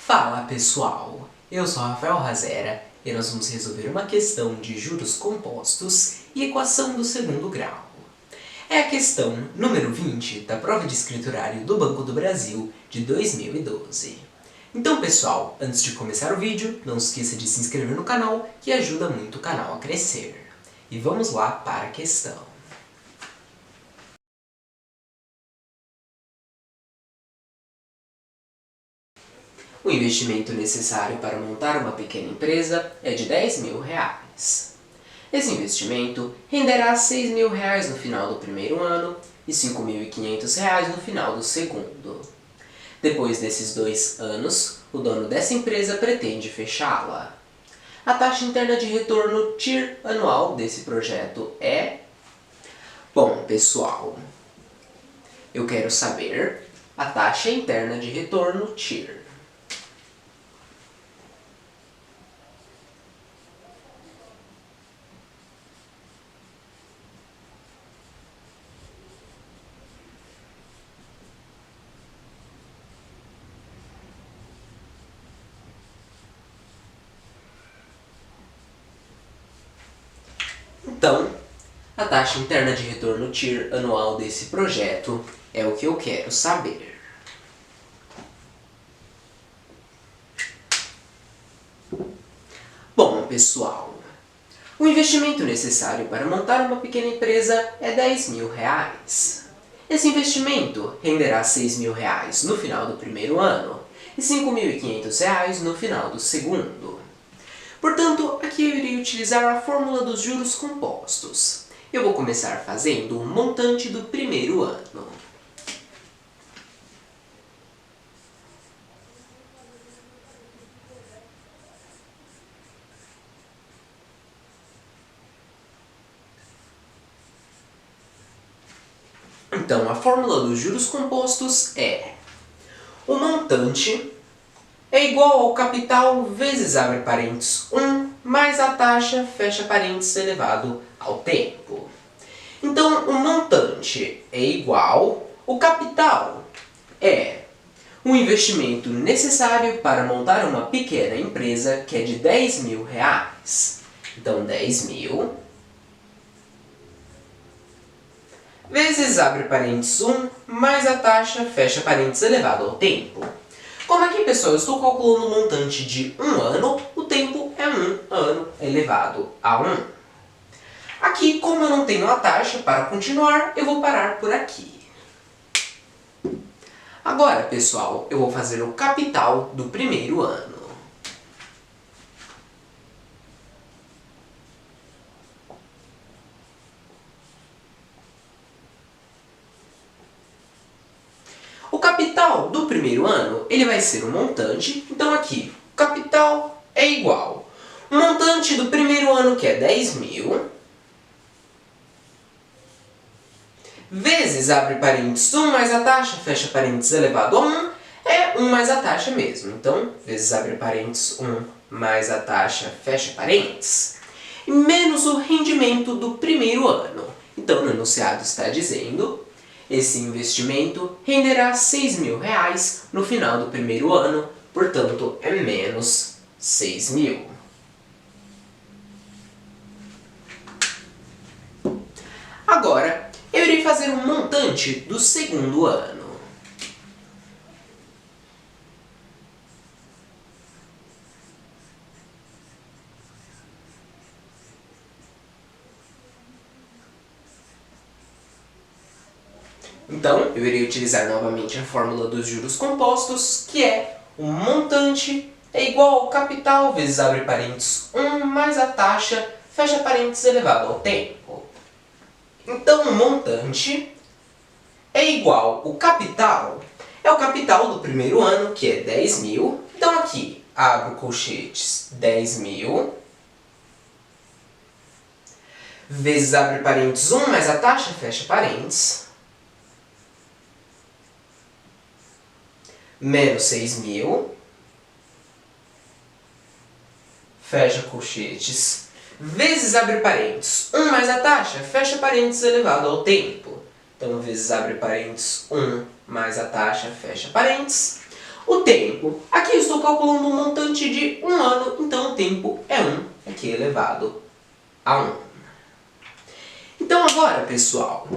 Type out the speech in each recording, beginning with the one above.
Fala pessoal, eu sou Rafael Razera e nós vamos resolver uma questão de juros compostos e equação do segundo grau. É a questão número 20 da prova de escriturário do Banco do Brasil de 2012. Então pessoal, antes de começar o vídeo, não se esqueça de se inscrever no canal, que ajuda muito o canal a crescer. E vamos lá para a questão. O investimento necessário para montar uma pequena empresa é de R$10.000. Esse investimento renderá R$6.000 no final do primeiro ano e R$5.500 no final do segundo. Depois desses 2 anos, o dono dessa empresa pretende fechá-la. A taxa interna de retorno TIR anual desse projeto é... Bom, pessoal, eu quero saber a taxa interna de retorno TIR. Então, a taxa interna de retorno TIR anual desse projeto é o que eu quero saber. Bom, pessoal, o investimento necessário para montar uma pequena empresa é R$10.000. Esse investimento renderá R$6.000 no final do primeiro ano e R$5.500 no final do segundo. Portanto, aqui eu irei utilizar a fórmula dos juros compostos. Eu vou começar fazendo um montante do primeiro ano. Então, a fórmula dos juros compostos é: o montante é igual ao capital vezes, abre parênteses, 1, mais a taxa, fecha parênteses, elevado ao tempo. Então, o montante é igual, o capital é o investimento necessário para montar uma pequena empresa, que é de R$10.000. Então, 10.000 vezes, abre parênteses, 1, mais a taxa, fecha parênteses, elevado ao tempo. Como aqui, pessoal, eu estou calculando o montante de 1 ano, o tempo é 1 ano elevado a 1. Aqui, como eu não tenho a taxa para continuar, eu vou parar por aqui. Agora, pessoal, eu vou fazer o capital do primeiro ano. O capital do primeiro ano, ele vai ser o montante. Então aqui, o capital é igual. O montante do primeiro ano, que é 10.000, vezes, abre parênteses, 1 mais a taxa, fecha parênteses, elevado a 1, é 1 mais a taxa mesmo. Então, vezes, abre parênteses, 1 mais a taxa, fecha parênteses, menos o rendimento do primeiro ano. Então, no enunciado está dizendo: esse investimento renderá R$6.000 no final do primeiro ano, portanto, é menos 6.000. Agora, eu irei fazer um montante do segundo ano. Então, eu irei utilizar novamente a fórmula dos juros compostos, que é o montante é igual ao capital vezes, abre parênteses, 1 mais a taxa, fecha parênteses, elevado ao tempo. Então, o montante é igual ao capital, é o capital do primeiro ano, que é 10.000. Então, aqui, abro colchetes, 10.000, vezes, abre parênteses, 1 mais a taxa, fecha parênteses, menos 6.000, fecha colchetes, vezes, abre parênteses, 1 mais a taxa, fecha parênteses, elevado ao tempo. Então, vezes, abre parênteses, 1 mais a taxa, fecha parênteses. O tempo. Aqui eu estou calculando um montante de 1 ano, então o tempo é 1 aqui elevado a 1. Então agora, pessoal,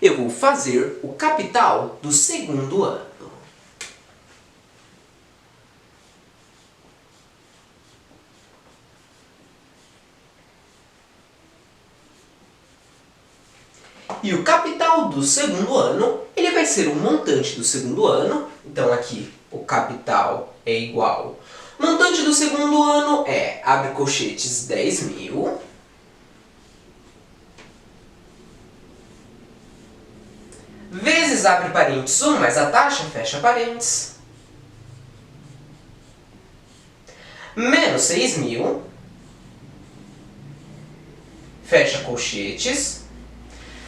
eu vou fazer o capital do segundo ano. E o capital do segundo ano, ele vai ser o montante do segundo ano. Então aqui o capital é igual. O montante do segundo ano é, abre colchetes, 10.000. Vezes, abre parênteses, 1 mais a taxa, fecha parênteses. Menos 6.000. Fecha colchetes.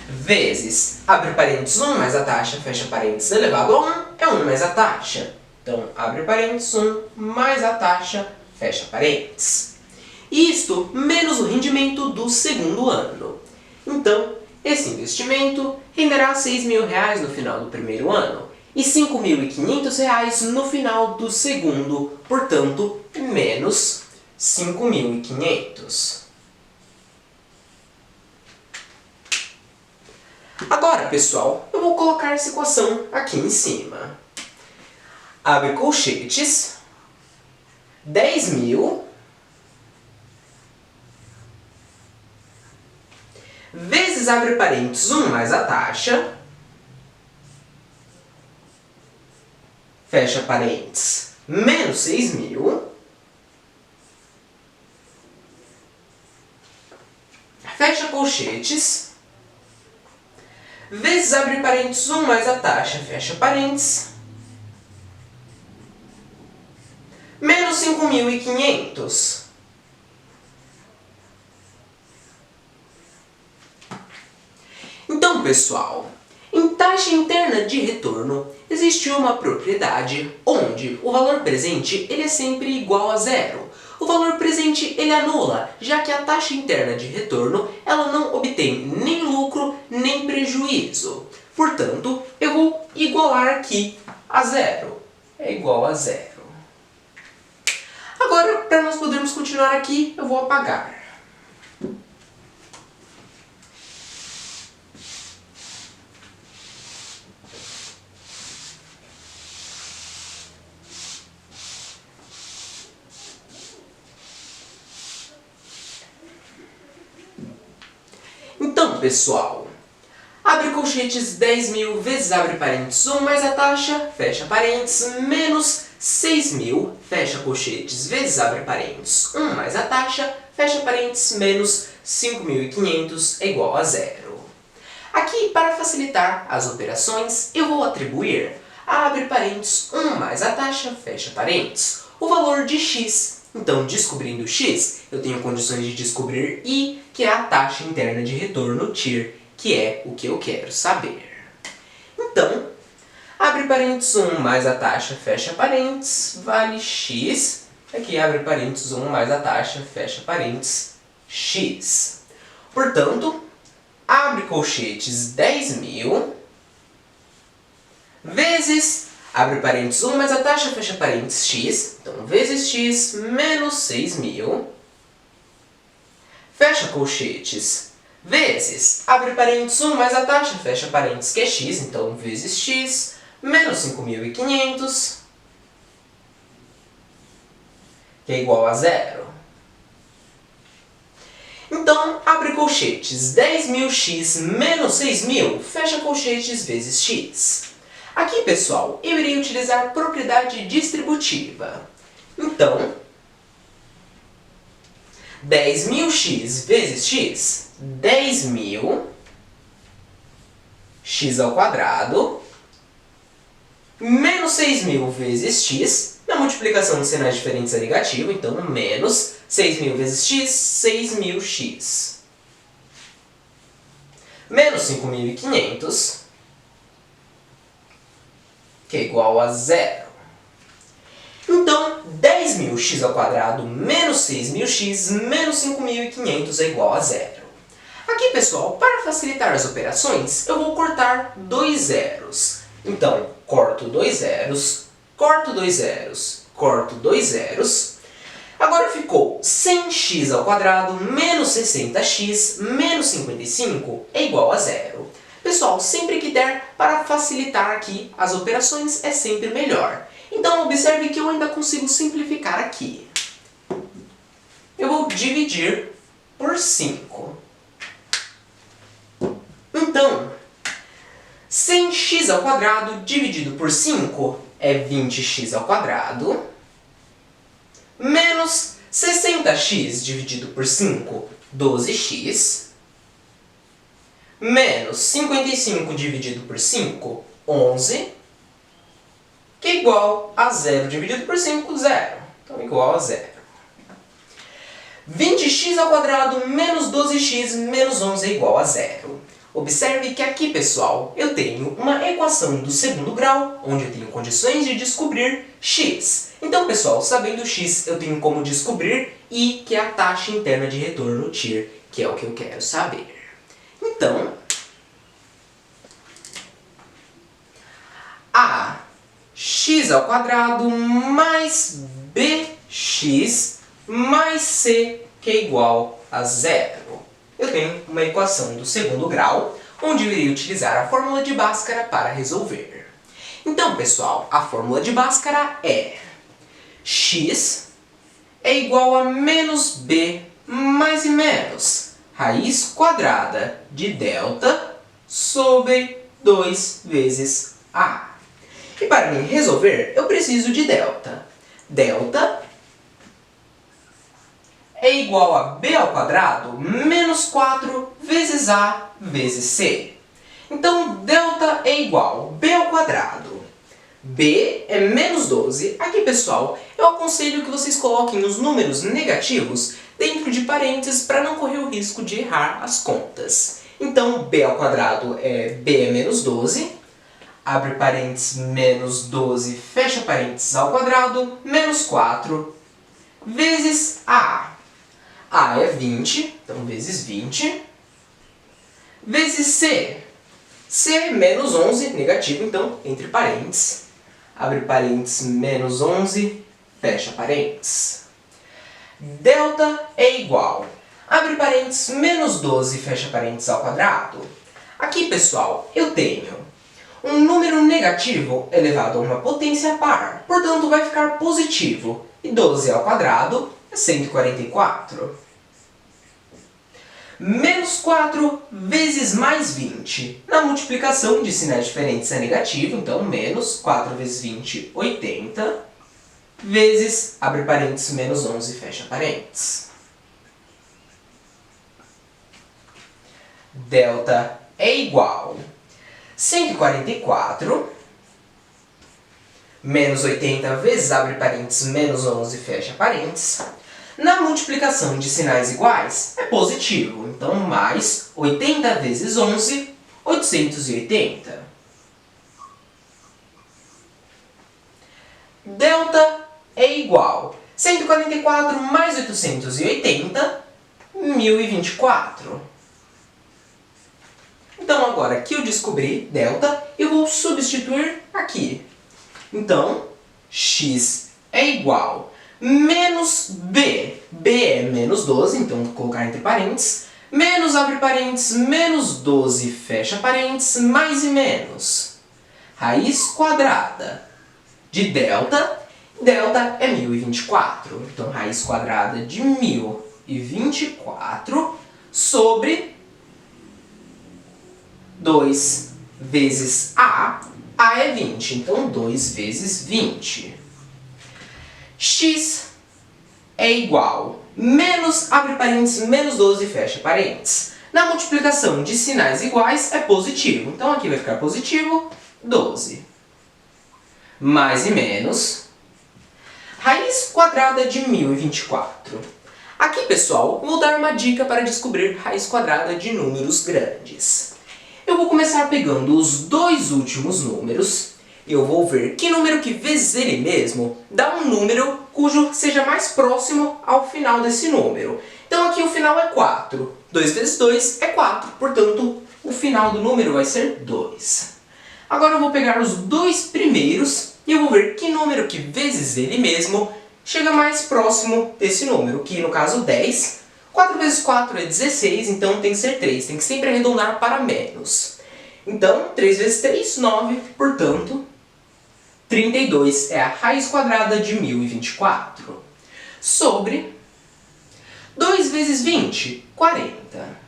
Vezes, abre parênteses, 1 mais a taxa, fecha parênteses, elevado a 1, é 1 mais a taxa. Então, abre parênteses, 1 mais a taxa, fecha parênteses. Isto menos o rendimento do segundo ano. Então, esse investimento renderá R$ 6.000 no final do primeiro ano e R$ 5.500 no final do segundo, portanto, menos 5.500. Agora, pessoal, eu vou colocar essa equação aqui em cima. Abre colchetes, 10.000 vezes, abre parênteses, 1 mais a taxa, fecha parênteses, menos 6.000, fecha colchetes, vezes, abre parênteses, 1 mais a taxa, fecha parênteses, menos 5.500. Então, pessoal, em taxa interna de retorno, existe uma propriedade onde o valor presente ele é sempre igual a zero. O valor presente ele anula, já que a taxa interna de retorno ela não obtém nem lucro nem prejuízo. Portanto, eu vou igualar aqui a zero. É igual a zero. Agora, para nós podermos continuar aqui, eu vou apagar. Então, pessoal, abre colchetes, 10.000 vezes, abre parênteses, 1 mais a taxa, fecha parênteses, menos 6.000, fecha colchetes, vezes, abre parênteses, 1 mais a taxa, fecha parênteses, menos 5.500 é igual a zero. Aqui, para facilitar as operações, eu vou atribuir a abre parênteses, 1 mais a taxa, fecha parênteses, o valor de x. Então, descobrindo x, eu tenho condições de descobrir i, que é a taxa interna de retorno, TIR, que é o que eu quero saber. Então, abre parênteses, 1 mais a taxa, fecha parênteses, vale x. Aqui, abre parênteses, 1 mais a taxa, fecha parênteses, x. Portanto, abre colchetes, 10.000 vezes, abre parênteses, 1 mais a taxa, fecha parênteses, x. Então, vezes x menos 6.000. Fecha colchetes. Vezes, abre parênteses, 1 mais a taxa, fecha parênteses, que é x. Então, vezes x menos 5.500, que é igual a zero. Então, abre colchetes, 10.000x menos 6.000, fecha colchetes, vezes x. Aqui, pessoal, eu irei utilizar propriedade distributiva. Então, 10.000x vezes x, 10.000 x ao quadrado, menos 6.000 vezes x, na multiplicação de sinais diferentes é negativo, então menos 6.000 vezes x, 6.000x. Menos 5.500, que é igual a zero. Então, 10.000x ao quadrado menos 6.000x menos 5.500 é igual a zero. Aqui, pessoal, para facilitar as operações, eu vou cortar dois zeros. Então, corto dois zeros, corto 2 zeros, corto 2 zeros. Agora ficou 100x ao quadrado menos 60x menos 55 é igual a zero. Pessoal, sempre que der, para facilitar aqui as operações é sempre melhor. Então observe que eu ainda consigo simplificar aqui. Eu vou dividir por 5. Então, 100x ao quadrado dividido por 5 é 20x ao quadrado, menos 60x dividido por 5, 12x, menos 55 dividido por 5, 11, que é igual a 0 dividido por 5, 0. Então, igual a 0. 20x ao quadrado menos 12x menos 11 é igual a 0. Observe que aqui, pessoal, eu tenho uma equação do segundo grau, onde eu tenho condições de descobrir x. Então, pessoal, sabendo x, eu tenho como descobrir I, que é a taxa interna de retorno TIR, que é o que eu quero saber. Então, a x ao quadrado mais bx mais c, que é igual a 0. Eu tenho uma equação do segundo grau, onde eu irei utilizar a fórmula de Bhaskara para resolver. Então, pessoal, a fórmula de Bhaskara é x é igual a menos b mais e menos raiz quadrada de delta sobre 2 vezes a. E para mim resolver, eu preciso de delta. Delta é igual a b ao quadrado menos 4 vezes a vezes c. Então, delta é igual a b ao quadrado. B é menos 12. Aqui, pessoal, eu aconselho que vocês coloquem os números negativos dentro de parênteses para não correr o risco de errar as contas. Então, b ao quadrado é b é menos 12. Abre parênteses, menos 12, fecha parênteses ao quadrado, menos 4, vezes a. A é 20, então vezes 20, vezes c. C é menos 11, negativo, então, entre parênteses. Abre parênteses, menos 11, fecha parênteses. Delta é igual. Abre parênteses, menos 12, fecha parênteses ao quadrado. Aqui, pessoal, eu tenho um número negativo elevado a uma potência par, portanto vai ficar positivo. E 12 ao quadrado é 144. Menos 4 vezes mais 20. Na multiplicação de sinais diferentes é negativo, então menos 4 vezes 20, 80, vezes, abre parênteses, menos 11, fecha parênteses. Delta é igual a 144 menos 80 vezes, abre parênteses, menos 11, fecha parênteses. Na multiplicação de sinais iguais, é positivo. Então, mais 80 vezes 11, 880. Delta é igual a 144 mais 880, 1024. Então, agora que eu descobri delta, eu vou substituir aqui. Então, x é igual a menos b. b é menos 12, então vou colocar entre parênteses. Menos, abre parênteses, menos 12, fecha parênteses, mais e menos. Raiz quadrada de delta. Delta é 1024. Então, raiz quadrada de 1024 sobre 2 vezes a. A é 20, então 2 vezes 20. X é igual a menos, abre parênteses, menos 12, fecha parênteses. Na multiplicação de sinais iguais é positivo, então aqui vai ficar positivo, 12. Mais e menos, raiz quadrada de 1024. Aqui, pessoal, vou dar uma dica para descobrir raiz quadrada de números grandes. Eu vou começar pegando os dois últimos números. Eu vou ver que número que vezes ele mesmo dá um número cujo seja mais próximo ao final desse número. Então aqui o final é 4. 2 vezes 2 é 4, portanto o final do número vai ser 2. Agora eu vou pegar os dois primeiros e eu vou ver que número que vezes ele mesmo chega mais próximo desse número, que no caso 10. 4 vezes 4 é 16, então tem que ser 3. Tem que sempre arredondar para menos. Então, 3 vezes 3, 9. Portanto, 32 é a raiz quadrada de 1024. Sobre 2 vezes 20, 40.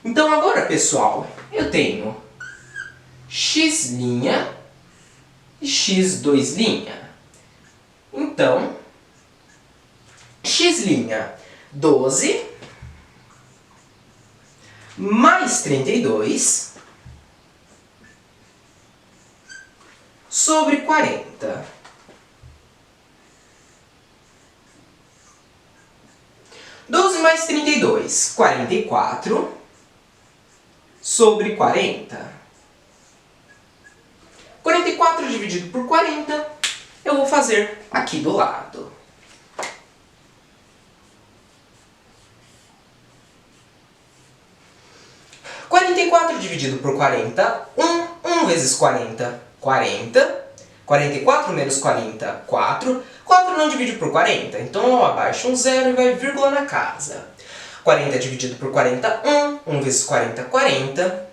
Então agora, pessoal, eu tenho x' e x2'. Então, x', 12, mais 32, sobre 40. 12 mais 32, 44, sobre 40. 44 dividido por 40, eu vou fazer aqui do lado. 44 dividido por 40, 1 vezes 40, 40. 44 menos 40, 4. 4 não divide por 40, então eu abaixo um zero e vai vírgula na casa. 40 dividido por 40, 1. 1 vezes 40, 40.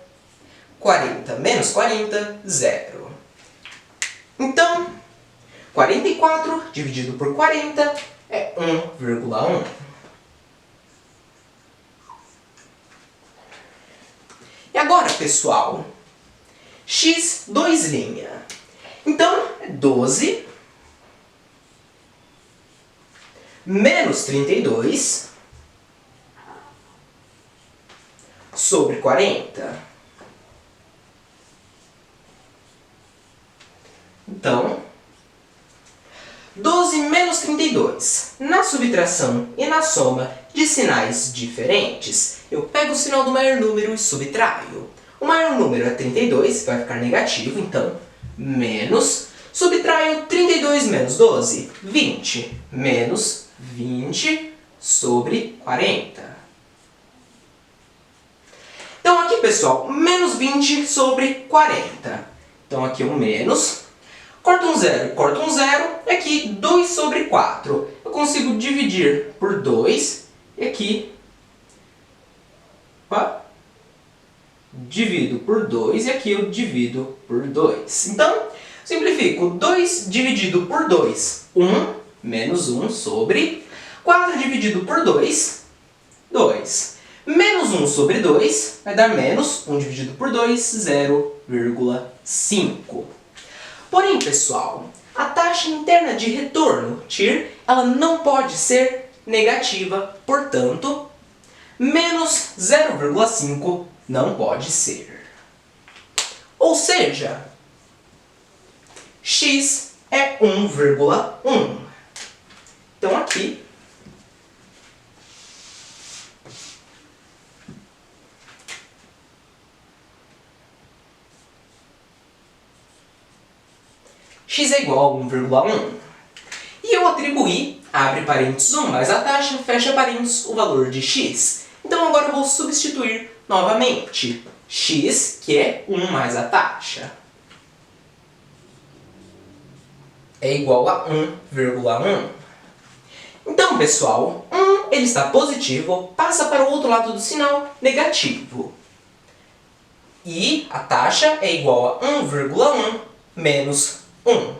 40 menos 40, 0. Então, 44 dividido por 40 é 1,1. E agora, pessoal, x2'. Então, é 12 menos 32 sobre 40. Então, 12 menos 32. Na subtração e na soma de sinais diferentes, eu pego o sinal do maior número e subtraio. O maior número é 32, vai ficar negativo, então, menos, subtraio 32 menos 12, 20, menos 20 sobre 40. Então aqui, pessoal, menos 20 sobre 40. Então aqui um menos, corta um zero, e aqui 2 sobre 4. Eu consigo dividir por 2, e aqui, divido por 2, e aqui eu divido por 2. Então, simplifico 2 dividido por 2, 1, menos 1 sobre 4 dividido por 2, 2. Menos 1 sobre 2 vai dar menos 1 dividido por 2, 0,5. Porém, pessoal, a taxa interna de retorno, TIR, ela não pode ser negativa, portanto, menos 0,5 não pode ser. Ou seja, x é 1,1. Então aqui, x é igual a 1,1. E eu atribuí, abre parênteses 1 mais a taxa, fecha parênteses, o valor de x. Então agora eu vou substituir novamente x, que é 1 mais a taxa, é igual a 1,1. Então, pessoal, 1 ele está positivo, passa para o outro lado do sinal negativo. E a taxa é igual a 1,1 menos 1.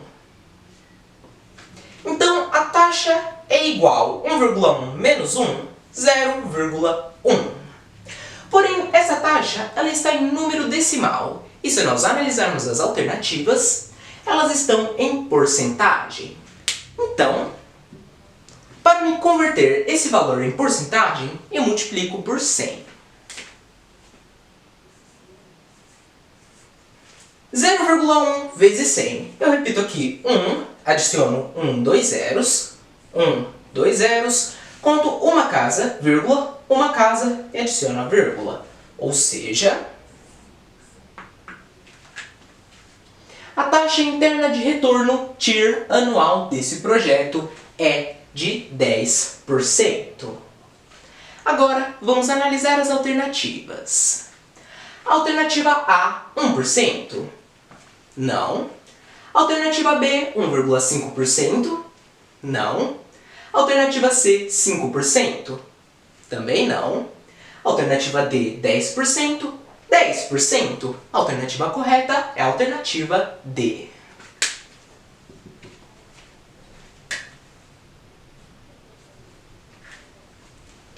Então, a taxa é igual a 1,1 menos 1, 0,1. Porém, essa taxa ela está em número decimal. E se nós analisarmos as alternativas, elas estão em porcentagem. Então, para me converter esse valor em porcentagem, eu multiplico por 100. 0,1 vezes 100. Eu repito aqui 1, adiciono 2 zeros, 2 zeros, conto uma casa, vírgula, uma casa e adiciono a vírgula. Ou seja, a taxa interna de retorno TIR anual desse projeto é de 10%. Agora, vamos analisar as alternativas. Alternativa A, 1%. Não. Alternativa B, 1,5%. Não. Alternativa C, 5%. Também não. Alternativa D, 10%. 10%. A alternativa correta é a alternativa D.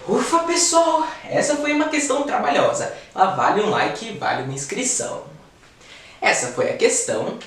Ufa, pessoal! Essa foi uma questão trabalhosa. Ela vale um like e vale uma inscrição. Essa foi a questão